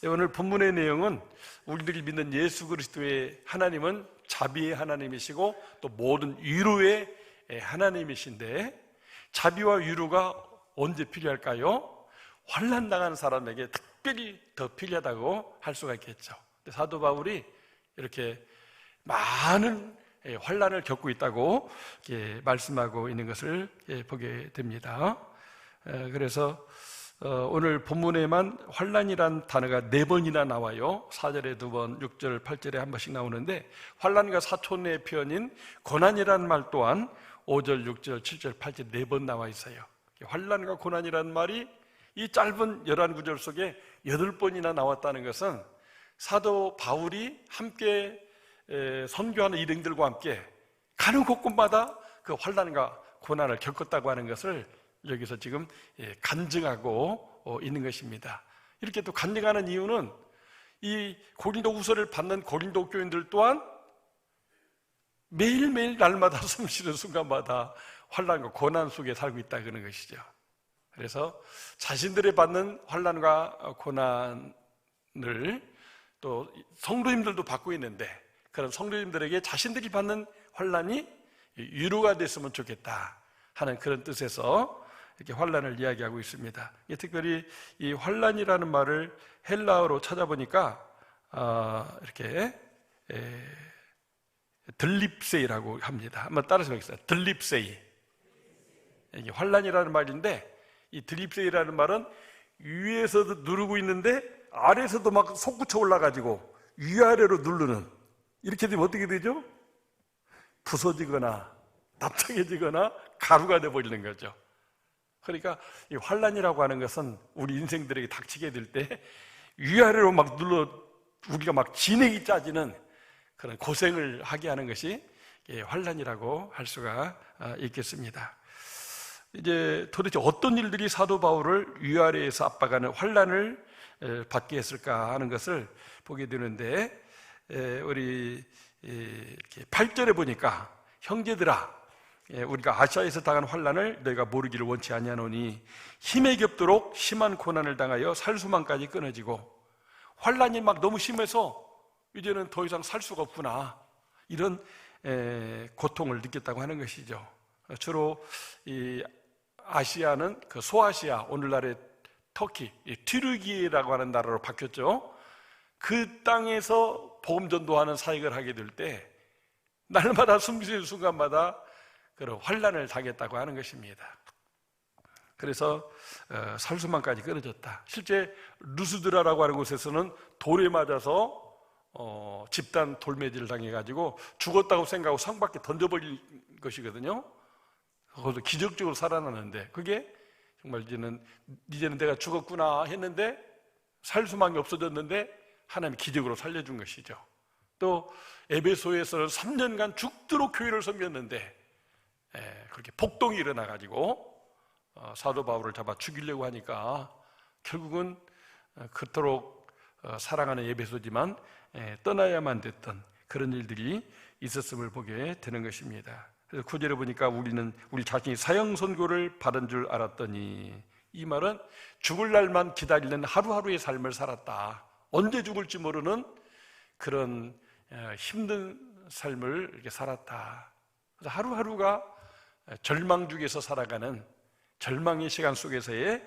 오늘 본문의 내용은 우리들이 믿는 예수 그리스도의 하나님은 자비의 하나님이시고 또 모든 위로의 하나님이신데, 자비와 위로가 언제 필요할까요? 환난 당한 사람에게 특별히 더 필요하다고 할 수가 있겠죠. 사도 바울이 이렇게 많은 환난을 겪고 있다고 말씀하고 있는 것을 보게 됩니다. 그래서 오늘 본문에만 환난이란 단어가 4번이나 나와요. 4절에 2번, 6절, 8절에 한 번씩 나오는데, 환난과 사촌의 표현인 고난이란 말 또한 5절, 6절, 7절, 8절 4번 나와 있어요. 환난과 고난이란 말이 이 짧은 11구절 속에 8번이나 나왔다는 것은 사도 바울이 함께 선교하는 일행들과 함께 가는 곳곳마다 그 환난과 고난을 겪었다고 하는 것을 여기서 지금 간증하고 있는 것입니다. 이렇게 또 간증하는 이유는 이 고린도 후서를 받는 고린도 교인들 또한 매일매일 날마다 숨쉬는 순간마다 환난과 고난 속에 살고 있다 그런 것이죠. 그래서 자신들이 받는 환난과 고난을 또 성도님들도 받고 있는데, 그런 성도님들에게 자신들이 받는 환난이 위로가 됐으면 좋겠다 하는 그런 뜻에서 이렇게 환난을 이야기하고 있습니다. 특별히 이 환난이라는 말을 헬라어로 찾아보니까 이렇게 들립세이라고 합니다. 한번 따라서 보겠습니다. 들립세이. 이게 환난이라는 말인데, 이 들립세이라는 말은 위에서도 누르고 있는데 아래에서도 막 솟구쳐 올라가지고 위아래로 누르는, 이렇게 되면 어떻게 되죠? 부서지거나 납작해지거나 가루가 되어버리는 거죠. 그러니까 이 환난이라고 하는 것은 우리 인생들에게 닥치게 될 때 위아래로 막 눌러 우리가 막 진액이 짜지는 그런 고생을 하게 하는 것이 환난이라고 할 수가 있겠습니다. 이제 도대체 어떤 일들이 사도 바울을 위아래에서 압박하는 환난을 받게 했을까 하는 것을 보게 되는데, 우리 이렇게 8절에 보니까 형제들아, 우리가 아시아에서 당한 환난을 너희가 모르기를 원치 아니하노니 힘에 겹도록 심한 고난을 당하여 살 수만까지 끊어지고, 환난이 막 너무 심해서 이제는 더 이상 살 수가 없구나, 이런 고통을 느꼈다고 하는 것이죠. 주로 이 아시아는 그 소아시아, 오늘날의 터키, 튀르기예라고 하는 나라로 바뀌었죠. 그 땅에서 복음 전도하는 사역을 하게 될 때 날마다 숨쉬는 순간마다 그런 환난을 당했다고 하는 것입니다. 그래서 살수만까지 끊어졌다. 실제 루스드라라고 하는 곳에서는 돌에 맞아서 집단 돌매질을 당해가지고 죽었다고 생각하고 성 밖에 던져버릴 것이거든요. 거기서 기적적으로 살아나는데, 그게 정말 이제는 내가 죽었구나 했는데 살 수만이 없어졌는데 하나님이 기적으로 살려준 것이죠. 또 에베소에서는 3년간 죽도록 교회를 섬겼는데 그렇게 폭동이 일어나가지고 사도 바울을 잡아 죽이려고 하니까 결국은 그토록 사랑하는 에베소지만 떠나야만 됐던 그런 일들이 있었음을 보게 되는 것입니다. 그래서 9절에 보니까 우리 자신이 사형 선고를 받은 줄 알았더니, 이 말은 죽을 날만 기다리는 하루하루의 삶을 살았다. 언제 죽을지 모르는 그런 힘든 삶을 이렇게 살았다. 그래서 하루하루가 절망 중에서 살아가는 절망의 시간 속에서의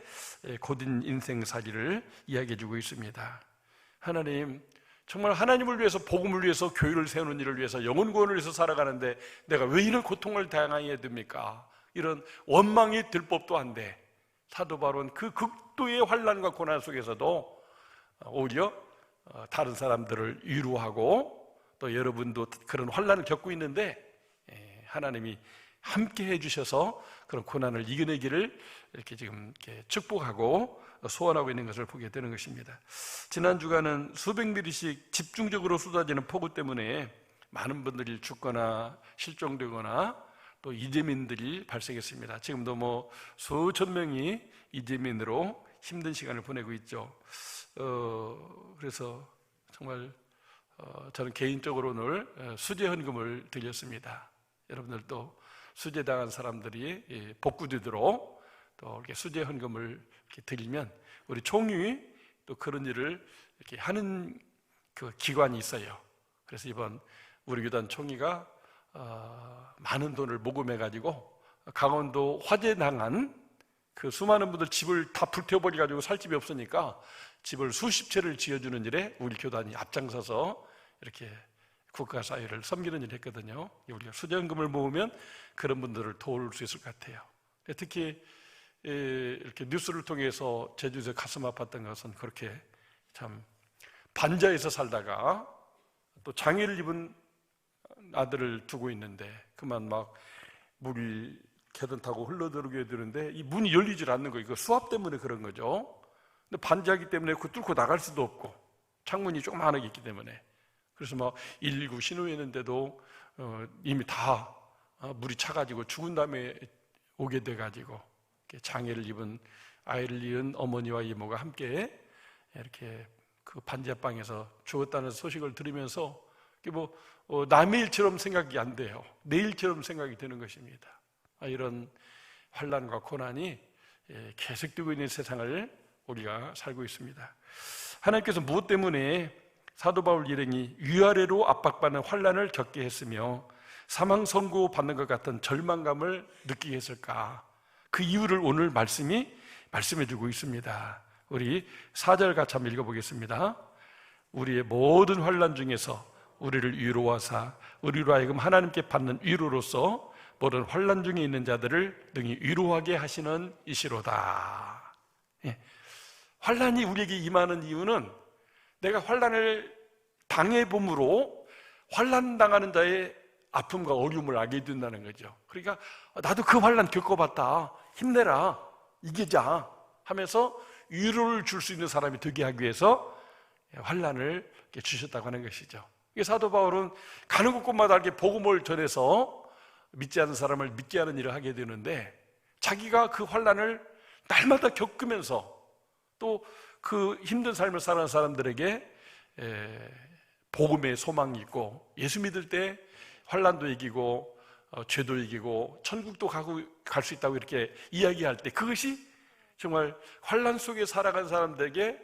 고된 인생살이를 이야기해주고 있습니다. 하나님, 정말 하나님을 위해서, 복음을 위해서, 교회를 세우는 일을 위해서, 영혼 구원을 위해서 살아가는데 내가 왜 이런 고통을 당해야 됩니까? 이런 원망이 들 법도 한데, 사도 바울은 그 극도의 환난과 고난 속에서도 오히려 다른 사람들을 위로하고, 또 여러분도 그런 환난을 겪고 있는데 하나님이 함께 해주셔서 그런 고난을 이겨내기를 이렇게 지금 이렇게 축복하고 소원하고 있는 것을 보게 되는 것입니다. 지난 주간은 수백 미리씩 집중적으로 쏟아지는 폭우 때문에 많은 분들이 죽거나 실종되거나 또 이재민들이 발생했습니다. 지금도 수천 명이 이재민으로 힘든 시간을 보내고 있죠. 그래서 정말 저는 개인적으로 오늘 수재 헌금을 드렸습니다. 여러분들도 수재당한 사람들이 복구되도록 또 이렇게 수재 헌금을 이렇게 드리면 우리 총위 또 그런 일을 이렇게 하는 그 기관이 있어요. 그래서 이번 우리 교단 총회가 많은 돈을 모금해 가지고 강원도 화재 당한 그 수많은 분들 집을 다 불태워버려 가지고 살 집이 없으니까 집을 수십 채를 지어주는 일에 우리 교단이 앞장서서 이렇게 국가사회를 섬기는 일을 했거든요. 우리가 수전금을 모으면 그런 분들을 도울 수 있을 것 같아요. 특히 이렇게 뉴스를 통해서 제주도에서 가슴 아팠던 것은 그렇게 참 반자에서 살다가 또 장애를 입은 아들을 두고 있는데 그만 막 물이 계단 타고 흘러들어오게 되는데 이 문이 열리질 않는 거예요. 이거 수압 때문에 그런 거죠. 근데 반자이기 때문에 그 뚫고 나갈 수도 없고 창문이 조그마하게 있기 때문에 그래서 막 119 신호했는데도 이미 다 물이 차가지고 죽은 다음에 오게 돼가지고 장애를 입은 아이를 잃은 어머니와 이모가 함께 이렇게 그 반지하방에서 죽었다는 소식을 들으면서 남의 일처럼 생각이 안 돼요. 내 일처럼 생각이 되는 것입니다. 이런 환난과 고난이 계속되고 있는 세상을 우리가 살고 있습니다. 하나님께서 무엇 때문에 사도 바울 일행이 위아래로 압박받는 환난을 겪게 했으며 사망 선고 받는 것 같은 절망감을 느끼게 했을까? 그 이유를 오늘 말씀이 말씀해 주고 있습니다. 우리 4절 같이 한번 읽어보겠습니다. 우리의 모든 환난 중에서 우리를 위로하사 우리로 하여금 하나님께 받는 위로로서 모든 환난 중에 있는 자들을 능히 위로하게 하시는 이시로다. 환난이 우리에게 임하는 이유는 내가 환난을 당해봄으로 환난 당하는 자의 아픔과 어려움을 알게 된다는 거죠. 그러니까 나도 그 환난 겪어봤다. 힘내라. 이기자 하면서 위로를 줄 수 있는 사람이 되게 하기 위해서 환난을 주셨다고 하는 것이죠. 사도 바울은 가는 곳마다 이렇게 복음을 전해서 믿지 않는 사람을 믿게 하는 일을 하게 되는데 자기가 그 환난을 날마다 겪으면서 또 그 힘든 삶을 살아가는 사람들에게 복음의 소망이 있고 예수 믿을 때 환난도 이기고 죄도 이기고 천국도 갈 수 있다고 이렇게 이야기할 때 그것이 정말 환난 속에 살아간 사람들에게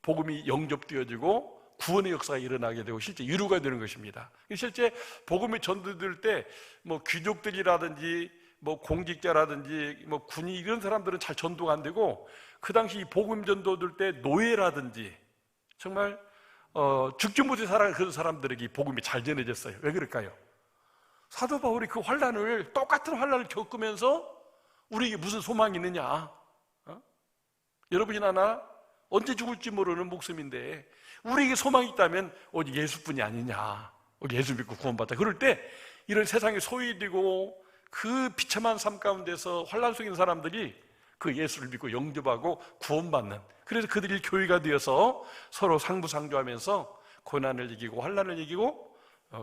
복음이 영접되어지고 구원의 역사가 일어나게 되고 실제 위로가 되는 것입니다. 실제 복음이 전도될 때 귀족들이라든지 공직자라든지 군인 이런 사람들은 잘 전도가 안 되고 그 당시 복음 전도될 때 노예라든지 정말 죽지 못해 살아가는 그런 사람들에게 복음이 잘 전해졌어요. 왜 그럴까요? 사도 바울이 그 똑같은 환난을 겪으면서 우리에게 무슨 소망이 있느냐? 여러분이나 나 언제 죽을지 모르는 목숨인데 우리에게 소망이 있다면 오직 예수뿐이 아니냐. 우리 예수 믿고 구원받자. 그럴 때 이런 세상에 소외되고 그 비참한 삶 가운데서 환난 속에 있는 사람들이 그 예수를 믿고 영접하고 구원받는, 그래서 그들이 교회가 되어서 서로 상부상조하면서 고난을 이기고 환난을 이기고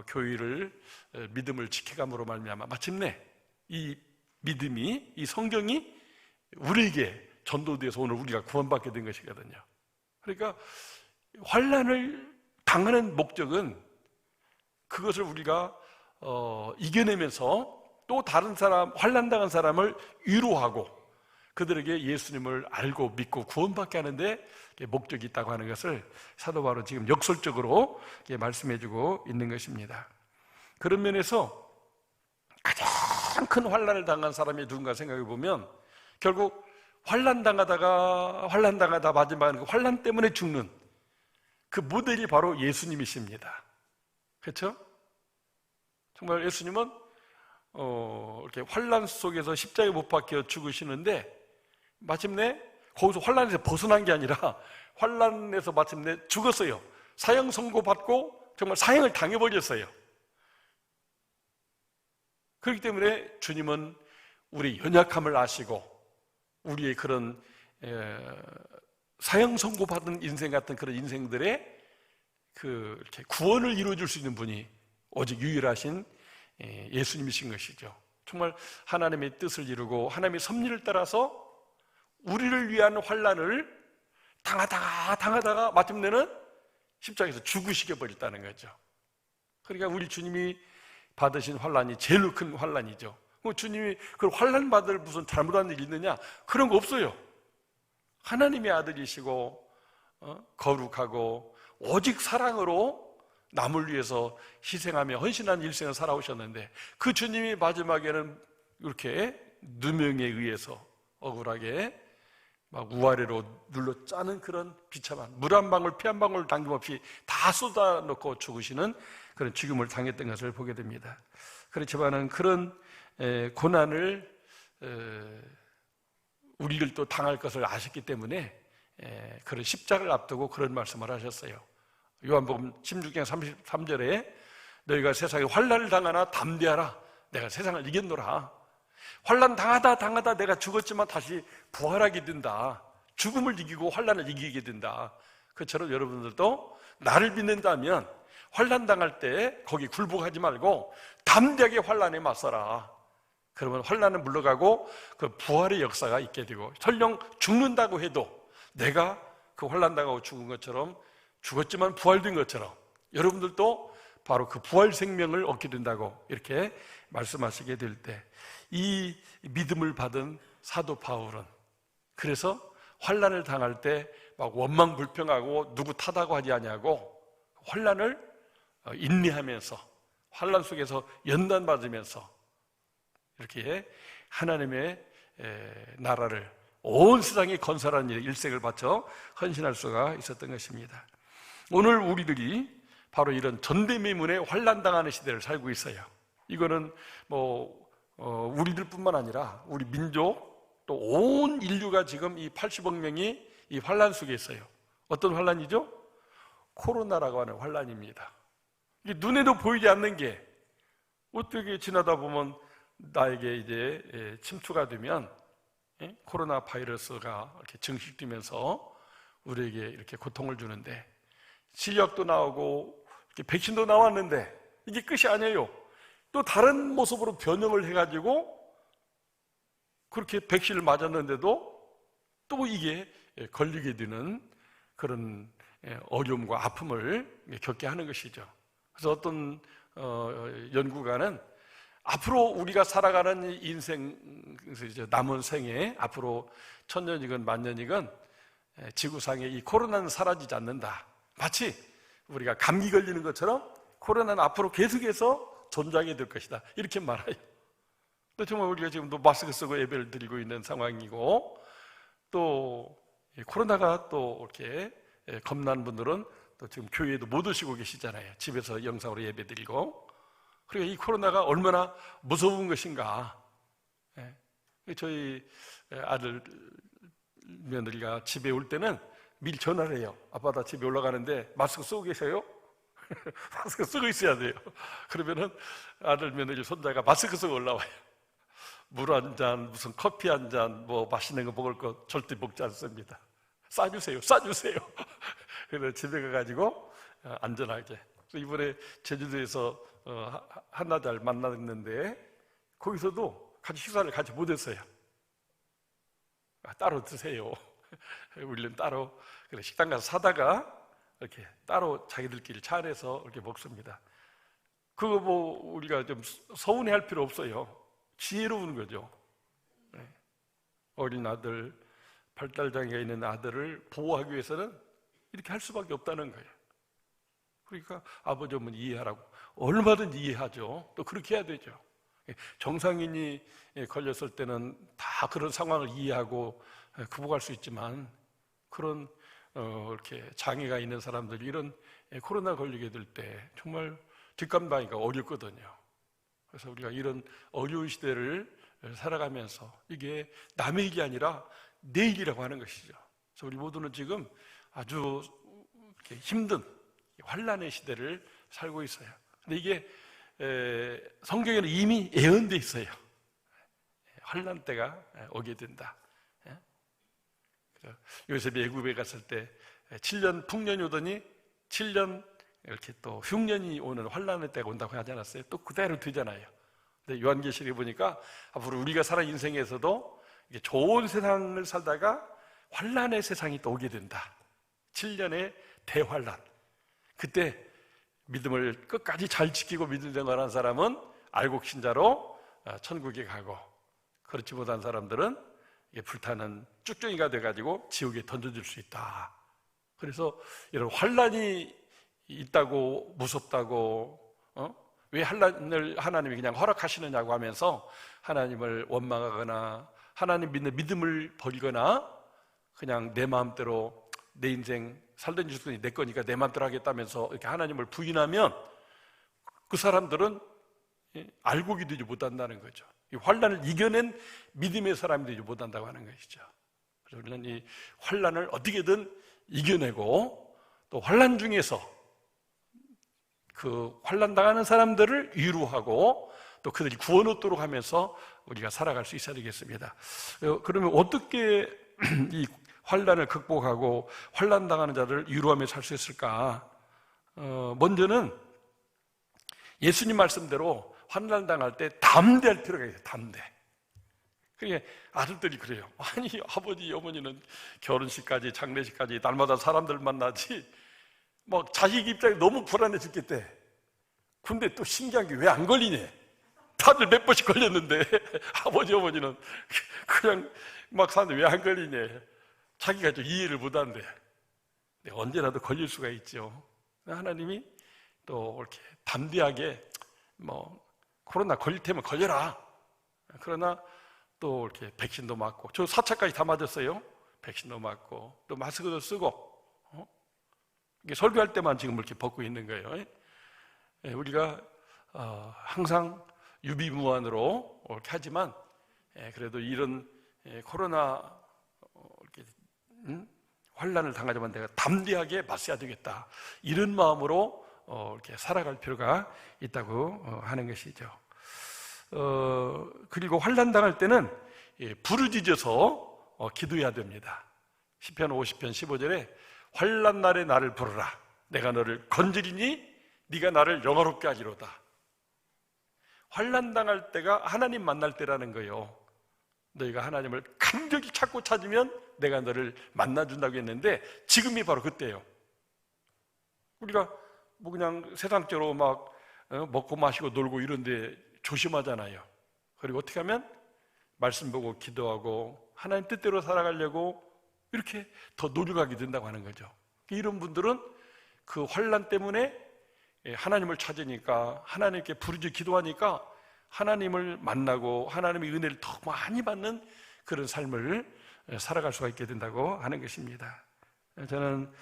교회를 믿음을 지켜감으로 말미암아 마침내 이 믿음이, 이 성경이 우리에게 전도되어서 오늘 우리가 구원받게 된 것이거든요. 그러니까 환난을 당하는 목적은 그것을 우리가 이겨내면서 또 다른 사람, 환난당한 사람을 위로하고 그들에게 예수님을 알고 믿고 구원받게 하는데 목적이 있다고 하는 것을 사도 바울은 지금 역설적으로 말씀해주고 있는 것입니다. 그런 면에서 가장 큰 환난을 당한 사람이 누군가 생각해 보면 결국 환난당하다 마지막에 그 환난 때문에 죽는 그 모델이 바로 예수님이십니다. 그렇죠? 정말 예수님은 이렇게 환난 속에서 십자가에 못 박혀 죽으시는데 마침내 거기서 환난에서 벗어난 게 아니라 환난에서 마침내 죽었어요. 사형 선고받고 정말 사형을 당해버렸어요. 그렇기 때문에 주님은 우리 연약함을 아시고 우리의 그런 사형 선고받은 인생 같은 그런 인생들의 이렇게 구원을 이루어줄 수 있는 분이 오직 유일하신 예수님이신 것이죠. 정말 하나님의 뜻을 이루고 하나님의 섭리를 따라서 우리를 위한 환난을 당하다가 마침내는 십자가에서 죽으시게 버렸다는 거죠. 그러니까 우리 주님이 받으신 환난이 제일 큰 환난이죠. 주님이 그 환난 받을 무슨 잘못한 일이 있느냐? 그런 거 없어요. 하나님의 아들이시고 거룩하고 오직 사랑으로 남을 위해서 희생하며 헌신한 일생을 살아오셨는데, 그 주님이 마지막에는 이렇게 누명에 의해서 억울하게 막 우아래로 눌러 짜는 그런 비참한, 물 한 방울 피 한 방울 남김없이 다 쏟아놓고 죽으시는 그런 죽음을 당했던 것을 보게 됩니다. 그렇지만은 그런 고난을 우리들도 당할 것을 아셨기 때문에 그런 십자가를 앞두고 그런 말씀을 하셨어요. 요한복음 16장 33절에 너희가 세상에 환난을 당하나 담대하라, 내가 세상을 이겼노라. 환난 당하다 내가 죽었지만 다시 부활하게 된다. 죽음을 이기고 환난을 이기게 된다. 그처럼 여러분들도 나를 믿는다면 환난 당할 때 거기 굴복하지 말고 담대하게 환난에 맞서라. 그러면 환난은 물러가고 그 부활의 역사가 있게 되고, 설령 죽는다고 해도 내가 그 환난 당하고 죽은 것처럼, 죽었지만 부활된 것처럼 여러분들도 바로 그 부활 생명을 얻게 된다고 이렇게 말씀하시게 될 때, 이 믿음을 받은 사도 바울은 그래서 환난을 당할 때 막 원망불평하고 누구 탓하고 하지 아니하고 환난을 인내하면서 환난 속에서 연단받으면서 이렇게 하나님의 나라를 온 세상에 건설하는 일에 일생을 바쳐 헌신할 수가 있었던 것입니다. 오늘 우리들이 바로 이런 전대미문에 환난당하는 시대를 살고 있어요. 이거는 우리들뿐만 아니라 우리 민족, 또 온 인류가 지금 이 80억 명이 이 환난 속에 있어요. 어떤 환난이죠? 코로나라고 하는 환난입니다. 이게 눈에도 보이지 않는 게 어떻게 지나다 보면 나에게 이제 침투가 되면 코로나 바이러스가 이렇게 증식되면서 우리에게 이렇게 고통을 주는데, 시력도 나오고 이렇게 백신도 나왔는데 이게 끝이 아니에요. 또 다른 모습으로 변형을 해가지고 그렇게 백신을 맞았는데도 또 이게 걸리게 되는 그런 어려움과 아픔을 겪게 하는 것이죠. 그래서 어떤 연구가는 앞으로 우리가 살아가는 인생, 남은 생에 앞으로 1000년이건 10,000년이건 지구상에 이 코로나는 사라지지 않는다. 마치 우리가 감기 걸리는 것처럼 코로나는 앞으로 계속해서 존재하게 될 것이다, 이렇게 말해요. 또 정말 우리가 지금도 마스크 쓰고 예배를 드리고 있는 상황이고, 또 코로나가 또 이렇게 겁나는 분들은 또 지금 교회에도 못 오시고 계시잖아요. 집에서 영상으로 예배 드리고. 그러니까 이 코로나가 얼마나 무서운 것인가. 저희 아들 며느리가 집에 올 때는 미리 전화를 해요. 아빠 나 집에 올라가는데 마스크 쓰고 계세요? 마스크 쓰고 있어야 돼요. 그러면은 아들 며느리 손자가 마스크 쓰고 올라와요. 물 한 잔, 무슨 커피 한 잔, 뭐 맛있는 거 먹을 거 절대 먹지 않습니다. 싸주세요. 그래서 집에 가가지고 안전하게. 이번에 제주도에서 한나절 만났는데 거기서도 같이 식사를 같이 못했어요. 따로 드세요. 우리는 따로 그래 식당 가서 사다가 이렇게 따로 자기들끼리 차 안에서 이렇게 먹습니다. 그거 우리가 좀 서운해할 필요 없어요. 지혜로운 거죠. 어린 아들, 발달장애가 있는 아들을 보호하기 위해서는 이렇게 할 수밖에 없다는 거예요. 그러니까 아버지 어머니 이해하라고 얼마든지 이해하죠. 또 그렇게 해야 되죠. 정상인이 걸렸을 때는 다 그런 상황을 이해하고 극복할 수 있지만, 그런 이렇게 장애가 있는 사람들이 이런 코로나 걸리게 될 때 정말 뒷감당하기가 어렵거든요. 그래서 우리가 이런 어려운 시대를 살아가면서 이게 남의 일이 아니라 내 일이라고 하는 것이죠. 그래서 우리 모두는 지금 아주 힘든 환난의 시대를 살고 있어요. 근데 이게 성경에는 이미 예언돼 있어요. 환난 때가 오게 된다. 요셉이 애굽에 갔을 때 7년 풍년이 오더니 7년 이렇게 또 흉년이 오는 환난의 때가 온다고 하지 않았어요? 또 그대로 되잖아요. 근데 요한계시록에 보니까 앞으로 우리가 살아온 인생에서도 좋은 세상을 살다가 환난의 세상이 또 오게 된다. 7년의 대환난. 그때 믿음을 끝까지 잘 지키고 믿음 생활한 사람은 알곡신자로 천국에 가고, 그렇지 못한 사람들은 불타는 쭉정이가 돼가지고 지옥에 던져질 수 있다. 그래서 이런 환란이 있다고 무섭다고 왜 환란을 하나님이 그냥 허락하시느냐고 하면서 하나님을 원망하거나 하나님 믿는 믿음을 버리거나 그냥 내 마음대로 내 인생 살던 죽든지 내 거니까 내 마음대로 하겠다면서 이렇게 하나님을 부인하면 그 사람들은 알고 기도지 못한다는 거죠. 이 환란을 이겨낸 믿음의 사람이 되지 못한다고 하는 것이죠. 그래서 우리는 이 환란을 어떻게든 이겨내고 또 환란 중에서 그 환란 당하는 사람들을 위로하고 또 그들이 구원 얻도록 하면서 우리가 살아갈 수 있어야 되겠습니다. 그러면 어떻게 이 환란을 극복하고 환란 당하는 자들을 위로하며 살 수 있을까? 먼저는 예수님 말씀대로 환난 당할 때 담대할 필요가 있어요. 담대. 그게 아들들이 그래요. 아니 아버지 어머니는 결혼식까지 장례식까지 날마다 사람들 만나지 막 자식 입장에 너무 불안해 죽겠대. 근데 또 신기한 게 왜 안 걸리냐? 다들 몇 번씩 걸렸는데 아버지 어머니는 그냥 막 사는데 왜 안 걸리냐? 자기가 좀 이해를 못한대. 언제라도 걸릴 수가 있죠. 하나님이 또 이렇게 담대하게 코로나 걸릴 테면 걸려라. 그러나 또 이렇게 백신도 맞고, 저 4차까지 다 맞았어요. 백신도 맞고 또 마스크도 쓰고 이게 설교할 때만 지금 이렇게 벗고 있는 거예요. 우리가 항상 유비무환으로 이렇게 하지만 그래도 이런 코로나 이렇게 환란을 당하지만 내가 담대하게 맞서야 되겠다, 이런 마음으로 이렇게 살아갈 필요가 있다고 하는 것이죠. 그리고 환란 당할 때는 부르짖어서 기도해야 됩니다. 시편 50편 15절에 환란 날에 나를 부르라, 내가 너를 건지리니 네가 나를 영화롭게 하리로다. 환란 당할 때가 하나님 만날 때라는 거예요. 너희가 하나님을 간절히 찾고 찾으면 내가 너를 만나준다고 했는데 지금이 바로 그때예요. 우리가 그냥 세상적으로 막 먹고 마시고 놀고 이런데 조심하잖아요. 그리고 어떻게 하면 말씀 보고 기도하고 하나님 뜻대로 살아가려고 이렇게 더 노력하게 된다고 하는 거죠. 이런 분들은 그 환란 때문에 하나님을 찾으니까, 하나님께 부르짖어 기도하니까 하나님을 만나고 하나님의 은혜를 더 많이 받는 그런 삶을 살아갈 수가 있게 된다고 하는 것입니다. 저는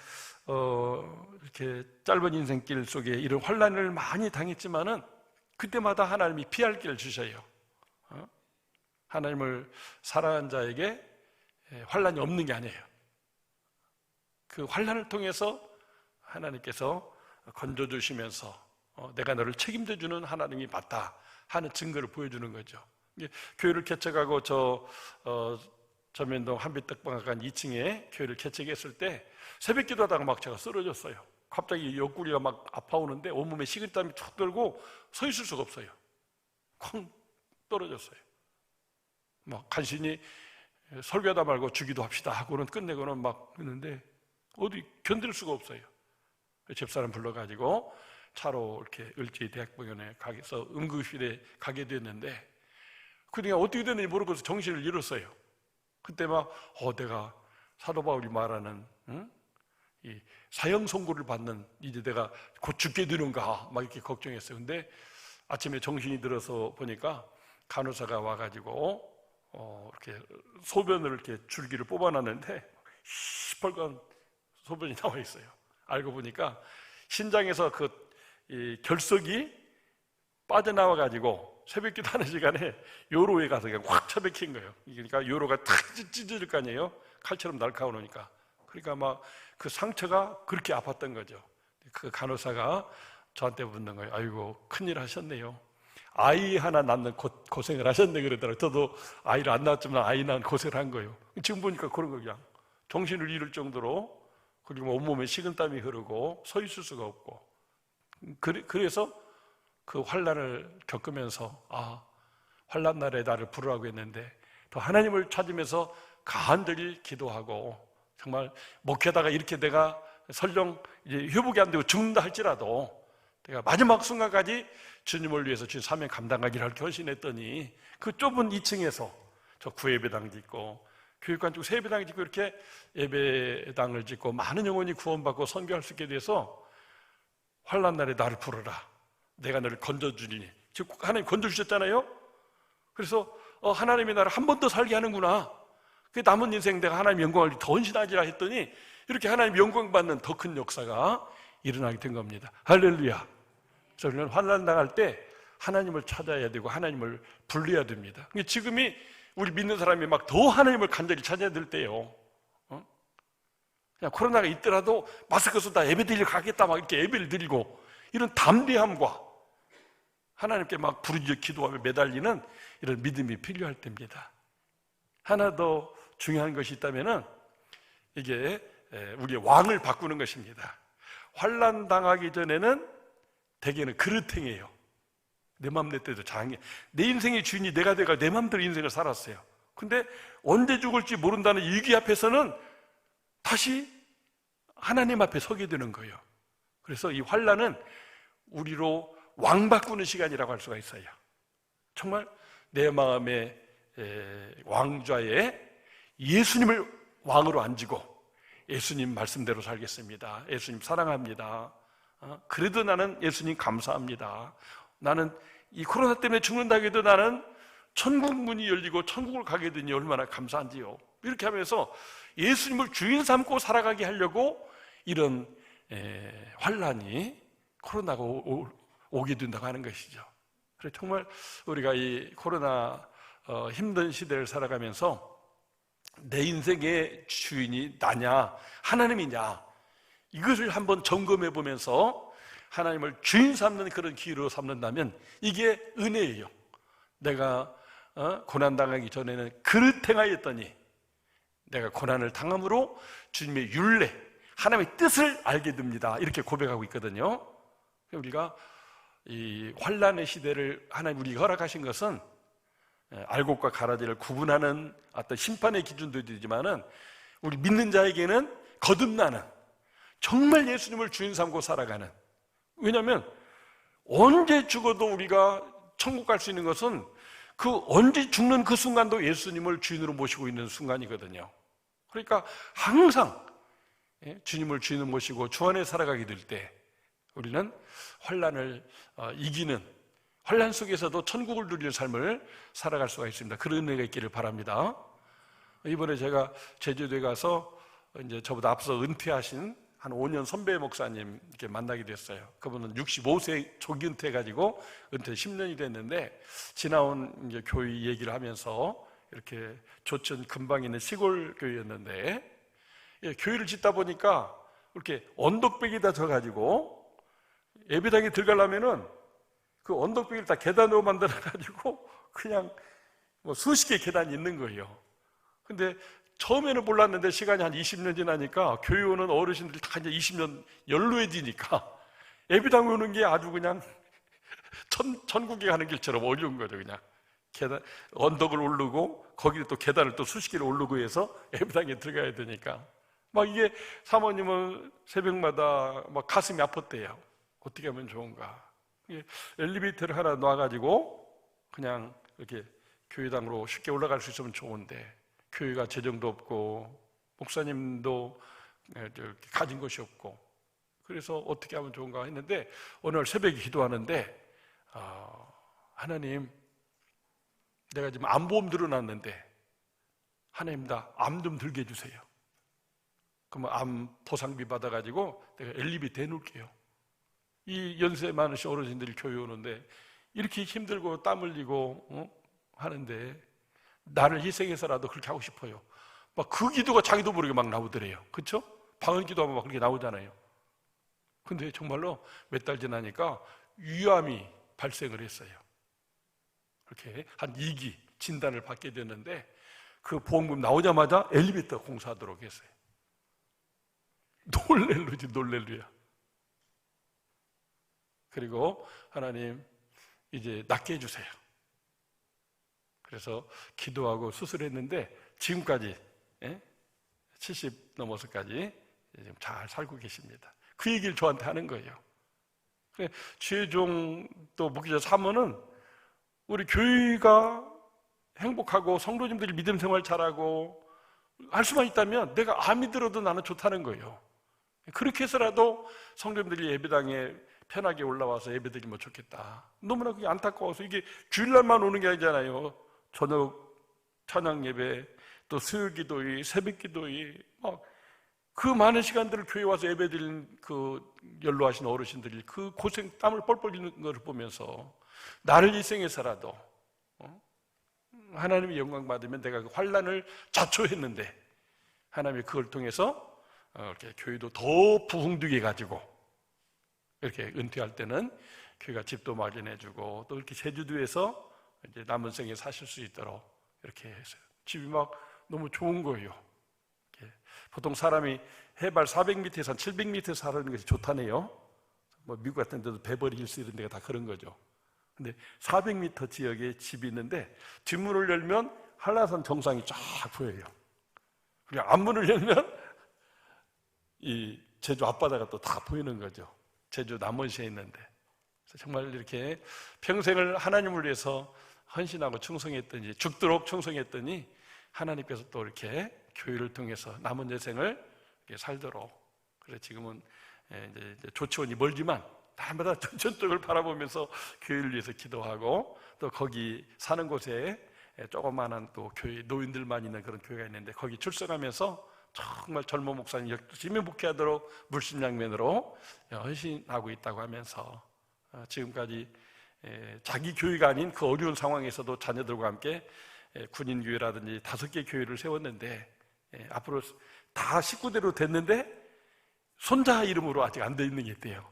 이렇게 짧은 인생길 속에 이런 환란을 많이 당했지만은 그때마다 하나님이 피할 길을 주셔요. 하나님을 사랑한 자에게 환란이 없는 게 아니에요. 그 환란을 통해서 하나님께서 건져주시면서 내가 너를 책임져 주는 하나님이 맞다 하는 증거를 보여주는 거죠. 교회를 개척하고 전면동 한빛떡방학관 2층에 교회를 개척했을 때 새벽 기도하다가 막 제가 쓰러졌어요. 갑자기 옆구리가 막 아파오는데 온몸에 식은땀이 툭 들고 서 있을 수가 없어요. 콩 떨어졌어요. 막 간신히 설교하다 말고 주기도 합시다 하고는 끝내고는 막 했는데 어디 견딜 수가 없어요. 집사람 불러가지고 차로 이렇게 을지 대학병원에 가서 응급실에 가게 됐는데 그러니까 어떻게 됐는지 모르고서 정신을 잃었어요. 그때 막 내가 사도 바울이 말하는 이 사형 선고를 받는, 이제 내가 곧 죽게 되는가 막 이렇게 걱정했어요. 근데 아침에 정신이 들어서 보니까 간호사가 와가지고 이렇게 소변을 이렇게 줄기를 뽑아놨는데 시뻘건 소변이 나와 있어요. 알고 보니까 신장에서 이 결석이 빠져나와가지고 새벽기도 하는 시간에 요로에 가서 그냥 확 처박힌 거예요. 그러니까 요로가 탁 찢어질 거 아니에요. 칼처럼 날카로우니까. 그러니까 막 그 상처가 그렇게 아팠던 거죠. 그 간호사가 저한테 묻는 거예요. 아이고 큰일 하셨네요. 아이 하나 낳는 고생을 하셨네 그러더라고요. 저도 아이를 안 낳았지만 아이 낳은 고생을 한 거예요. 지금 보니까 그런 거 그냥 정신을 잃을 정도로, 그리고 온몸에 식은땀이 흐르고 서 있을 수가 없고, 그래서 그 환란을 겪으면서 환란 날에 나를 부르라고 했는데 또 하나님을 찾으면서 간절히 기도하고, 정말 목회다가 이렇게 내가 설령 이제 회복이 안 되고 죽는다 할지라도 내가 마지막 순간까지 주님을 위해서 주님 사명 감당하기를 결심했더니 그 좁은 2층에서 저 구예배당도 있고 교육관 쪽 세배당을 짓고 이렇게 예배당을 짓고 많은 영혼이 구원받고 선교할 수 있게 돼서 환난 날에 나를 부르라. 내가 너를 건져주리니. 즉 하나님 건져주셨잖아요. 그래서 하나님이 나를 한 번 더 살게 하는구나. 그 남은 인생 내가 하나님 영광을 더 헌신하리라 했더니 이렇게 하나님 영광 받는 더 큰 역사가 일어나게 된 겁니다. 할렐루야. 그래서 우리는 환난 당할 때 하나님을 찾아야 되고 하나님을 불러야 됩니다. 지금이 우리 믿는 사람이 막 더 하나님을 간절히 찾아야 될 때예요. 그냥 코로나가 있더라도 마스크 쓰다 예배 드리러 가겠다 막 이렇게 예배를 드리고 이런 담대함과 하나님께 막 부르짖어 기도하며 매달리는 이런 믿음이 필요할 때입니다. 하나 더 중요한 것이 있다면은 이게 우리의 왕을 바꾸는 것입니다. 환난 당하기 전에는 대개는 그릇행이에요. 내 맘 내 때도 장애. 내 인생의 주인이 내가 돼가 내 맘대로 인생을 살았어요. 근데 언제 죽을지 모른다는 위기 앞에서는 다시 하나님 앞에 서게 되는 거예요. 그래서 이 환난은 우리로 왕 바꾸는 시간이라고 할 수가 있어요. 정말 내 마음의 왕좌에 예수님을 왕으로 앉히고 예수님 말씀대로 살겠습니다. 예수님 사랑합니다. 그래도 나는 예수님 감사합니다. 나는 이 코로나 때문에 죽는다고 해도 나는 천국 문이 열리고 천국을 가게 되니 얼마나 감사한지요. 이렇게 하면서 예수님을 주인 삼고 살아가게 하려고 이런 환난이 코로나가 오게 된다고 하는 것이죠. 그래서 정말 우리가 이 코로나 힘든 시대를 살아가면서 내 인생의 주인이 나냐 하나님이냐 이것을 한번 점검해 보면서 하나님을 주인 삼는 그런 기회로 삼는다면 이게 은혜예요. 내가 고난당하기 전에는 그릇 행하였더니 내가 고난을 당함으로 주님의 율례 하나님의 뜻을 알게 됩니다. 이렇게 고백하고 있거든요. 우리가 이 환난의 시대를 하나님 우리가 허락하신 것은 알곡과 가라지를 구분하는 어떤 심판의 기준도 되지만은 우리 믿는 자에게는 거듭나는 정말 예수님을 주인 삼고 살아가는, 왜냐하면 언제 죽어도 우리가 천국 갈 수 있는 것은 그 언제 죽는 그 순간도 예수님을 주인으로 모시고 있는 순간이거든요. 그러니까 항상 주님을 주인으로 모시고 주 안에 살아가게 될 때 우리는 환난을 이기는, 환난 속에서도 천국을 누리는 삶을 살아갈 수가 있습니다. 그런 은혜가 있기를 바랍니다. 이번에 제가 제주도에 가서 이제 저보다 앞서 은퇴하신 한 5년 선배 목사님 이렇게 만나게 됐어요. 그분은 65세 조기 은퇴해가지고 은퇴 10년이 됐는데 지나온 이제 교회 얘기를 하면서 이렇게 조천 근방에 있는 시골 교회였는데 교회를 짓다 보니까 이렇게 언덕배기에다 져가지고 예배당에 들어가려면은 그 언덕배기를 다 계단으로 만들어가지고 그냥 뭐 수십 개 계단이 있는 거예요. 근데 처음에는 몰랐는데 시간이 한 20년 지나니까 교회 오는 어르신들이 다 이제 20년 연로해지니까 예배당 오는 게 아주 그냥 천국에 가는 길처럼 어려운 거죠. 그냥 계단, 언덕을 오르고 거기에 또 계단을 또 수십 개를 오르고 해서 예배당에 들어가야 되니까 막 이게 사모님은 새벽마다 막 가슴이 아팠대요. 어떻게 하면 좋은가. 엘리베이터를 하나 놔가지고 그냥 이렇게 교회당으로 쉽게 올라갈 수 있으면 좋은데 교회가 재정도 없고 목사님도 가진 것이 없고 그래서 어떻게 하면 좋은가 했는데 오늘 새벽에 기도하는데 하나님, 내가 지금 암보험 들어놨는데 하나님 나 암 좀 들게 해주세요. 그러면 암 보상비 받아가지고 내가 엘리베이터에 놓을게요. 이 연세 많으신 어르신들이 교회 오는데 이렇게 힘들고 땀 흘리고 하는데 나를 희생해서라도 그렇게 하고 싶어요. 막 그 기도가 자기도 모르게 막 나오더래요. 그렇죠? 방언 기도하면 막 그렇게 나오잖아요. 근데 정말로 몇 달 지나니까 위암이 발생을 했어요. 그렇게 한 2기 진단을 받게 됐는데 그 보험금 나오자마자 엘리베이터 공사하도록 했어요. 놀렐루지 놀렐루야. 그리고 하나님 이제 낫게 해주세요. 그래서 기도하고 수술했는데 지금까지 70 넘어서까지 잘 살고 계십니다. 그 얘기를 저한테 하는 거예요. 최종 또 목회자 사모는 우리 교회가 행복하고 성도님들이 믿음 생활 잘하고 할 수만 있다면 내가 암이 들어도 나는 좋다는 거예요. 그렇게 해서라도 성도님들이 예배당에 편하게 올라와서 예배드리면 좋겠다. 너무나 그게 안타까워서, 이게 주일날만 오는 게 아니잖아요. 저녁 찬양 예배, 또 수요 기도회, 새벽 기도회, 그 많은 시간들을 교회 와서 예배드리는 그 연로하신 어르신들이 그 고생, 땀을 뻘뻘 흘리는 것을 보면서 나를 희생해서라도 하나님의 영광 받으면, 내가 그 환난을 자초했는데 하나님이 그걸 통해서 이렇게 교회도 더 부흥되게 가지고, 이렇게 은퇴할 때는 교회가 집도 마련해주고, 또 이렇게 제주도에서 이제 남은 생에 사실 수 있도록 이렇게 해서 집이 막 너무 좋은 거예요. 보통 사람이 해발 400m에서 한 700m 사는 것이 좋다네요. 뭐 미국 같은 데도 베버리 hills 이런 데가 다 그런 거죠. 근데 400m 지역에 집이 있는데 뒷문을 열면 한라산 정상이 쫙 보여요. 그리고 앞문을 열면 이 제주 앞바다가 또 다 보이는 거죠. 제주 남원시에 있는데. 그래서 정말 이렇게 평생을 하나님을 위해서 헌신하고 충성했더니, 죽도록 충성했더니 하나님께서 또 이렇게 교회를 통해서 남은 여생을 살도록. 그래서 지금은 이제 조치원이 멀지만 날마다 조치원 쪽을 바라보면서 교회를 위해서 기도하고, 또 거기 사는 곳에 조그마한 또 교회 노인들만 있는 그런 교회가 있는데 거기 출석하면서 정말 젊은 목사님 열심히 목회하도록 물심양면으로 헌신하고 있다고 하면서, 지금까지 자기 교회가 아닌 그 어려운 상황에서도 자녀들과 함께 군인교회라든지 5개 교회를 세웠는데, 앞으로 다 식구대로 됐는데 손자 이름으로 아직 안 돼 있는 게 있대요.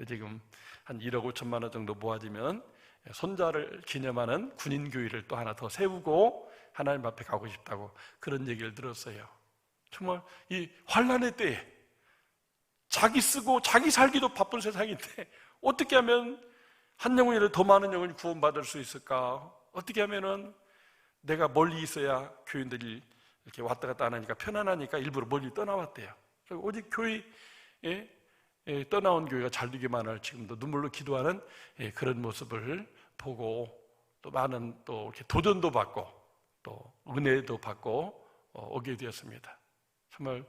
지금 한 1억 5천만 원 정도 모아지면 손자를 기념하는 군인교회를 또 하나 더 세우고 하나님 앞에 가고 싶다고 그런 얘기를 들었어요. 정말 이 환난의 때에 자기 쓰고 자기 살기도 바쁜 세상인데 어떻게 하면 한 영혼이라도 더 많은 영혼이 구원받을 수 있을까? 어떻게 하면은 내가 멀리 있어야 교인들이 이렇게 왔다 갔다 안 하니까 편안하니까 일부러 멀리 떠나왔대요. 오직 교회에 떠나온 교회가 잘 되기만을 지금도 눈물로 기도하는 그런 모습을 보고, 또 많은 또 이렇게 도전도 받고 또 은혜도 받고 오게 되었습니다. 정말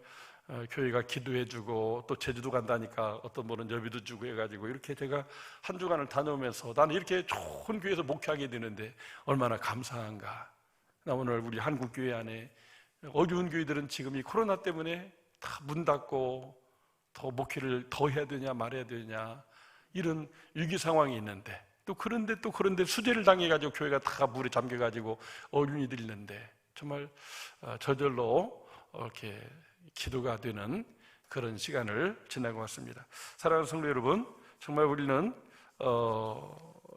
교회가 기도해주고, 또 제주도 간다니까 어떤 분은 여비도 주고 해가지고 이렇게 제가 한 주간을 다녀오면서 나는 이렇게 좋은 교회에서 목회하게 되는데 얼마나 감사한가. 나 오늘 우리 한국 교회 안에 어려운 교회들은 지금 이 코로나 때문에 다 문 닫고 더 목회를 더 해야 되냐 말해야 되냐 이런 위기 상황이 있는데, 또 그런데 수재를 당해가지고 교회가 다 물에 잠겨가지고 어린이들이 있는데 정말 저절로 이렇게 기도가 되는 그런 시간을 지나고 왔습니다. 사랑하는 성도 여러분, 정말 우리는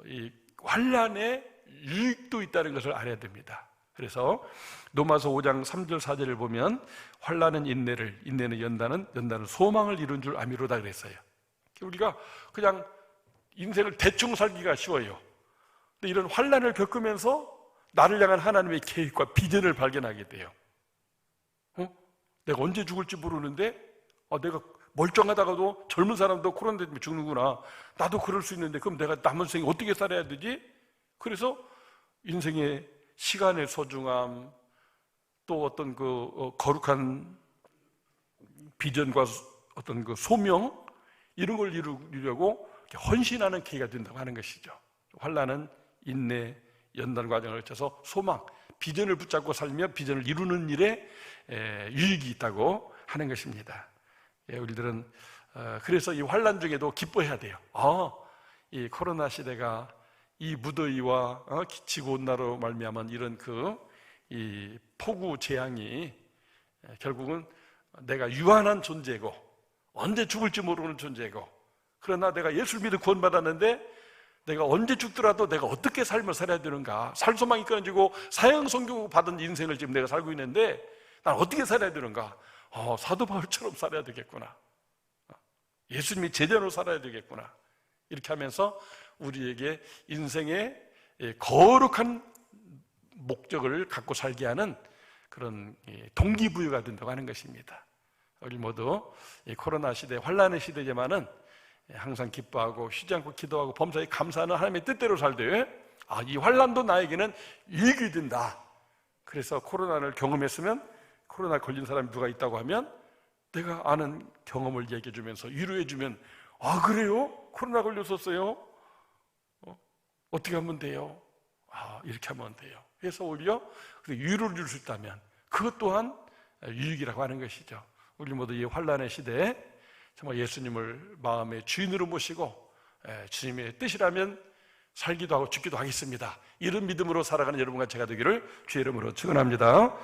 이 환난에 유익도 있다는 것을 알아야 됩니다. 그래서 로마서 5장 3절 4절을 보면 환난은 인내를, 인내는 연단은 소망을 이룬 줄 아미로다 그랬어요. 우리가 그냥 인생을 대충 살기가 쉬워요. 근데 이런 환난을 겪으면서 나를 향한 하나님의 계획과 비전을 발견하게 돼요. 내가 언제 죽을지 모르는데 내가 멀쩡하다가도 젊은 사람도 코로나 때문에 죽는구나. 나도 그럴 수 있는데 그럼 내가 남은 생에 어떻게 살아야 되지? 그래서 인생의 시간의 소중함, 또 어떤 그 거룩한 비전과 어떤 그 소명, 이런 걸 이루려고 헌신하는 계기가 된다고 하는 것이죠. 환난은 인내, 연단 과정을 거쳐서 소망, 비전을 붙잡고 살며 비전을 이루는 일에 유익이 있다고 하는 것입니다. 우리들은 그래서 이 환난 중에도 기뻐해야 돼요. 이 코로나 시대가 이 무더위와 지구온난화로 말미암은 이런 이 폭우 재앙이 결국은 내가 유한한 존재고 언제 죽을지 모르는 존재고, 그러나 내가 예수를 믿어 구원받았는데 내가 언제 죽더라도 내가 어떻게 삶을 살아야 되는가, 살소망이 끊어지고 사형 선고 받은 인생을 지금 내가 살고 있는데 난 어떻게 살아야 되는가. 사도 바울처럼 살아야 되겠구나. 예수님이 제자로 살아야 되겠구나. 이렇게 하면서 우리에게 인생의 거룩한 목적을 갖고 살게 하는 그런 동기부여가 된다고 하는 것입니다. 우리 모두 이 코로나 시대, 환난의 시대지만은 항상 기뻐하고 쉬지 않고 기도하고 범사에 감사하는 하나님의 뜻대로 살되, 이 환난도 나에게는 유익이 된다. 그래서 코로나를 경험했으면 그 코로나 걸린 사람이 누가 있다고 하면 내가 아는 경험을 얘기해 주면서 위로해 주면, 아 그래요? 코로나 걸렸었어요? 어떻게 하면 돼요? 이렇게 하면 돼요. 해서 오히려 위로를 줄 수 있다면 그것 또한 유익이라고 하는 것이죠. 우리 모두 이 환난의 시대에 정말 예수님을 마음의 주인으로 모시고 주님의 뜻이라면 살기도 하고 죽기도 하겠습니다. 이런 믿음으로 살아가는 여러분과 제가 되기를 주의 이름으로 축원합니다.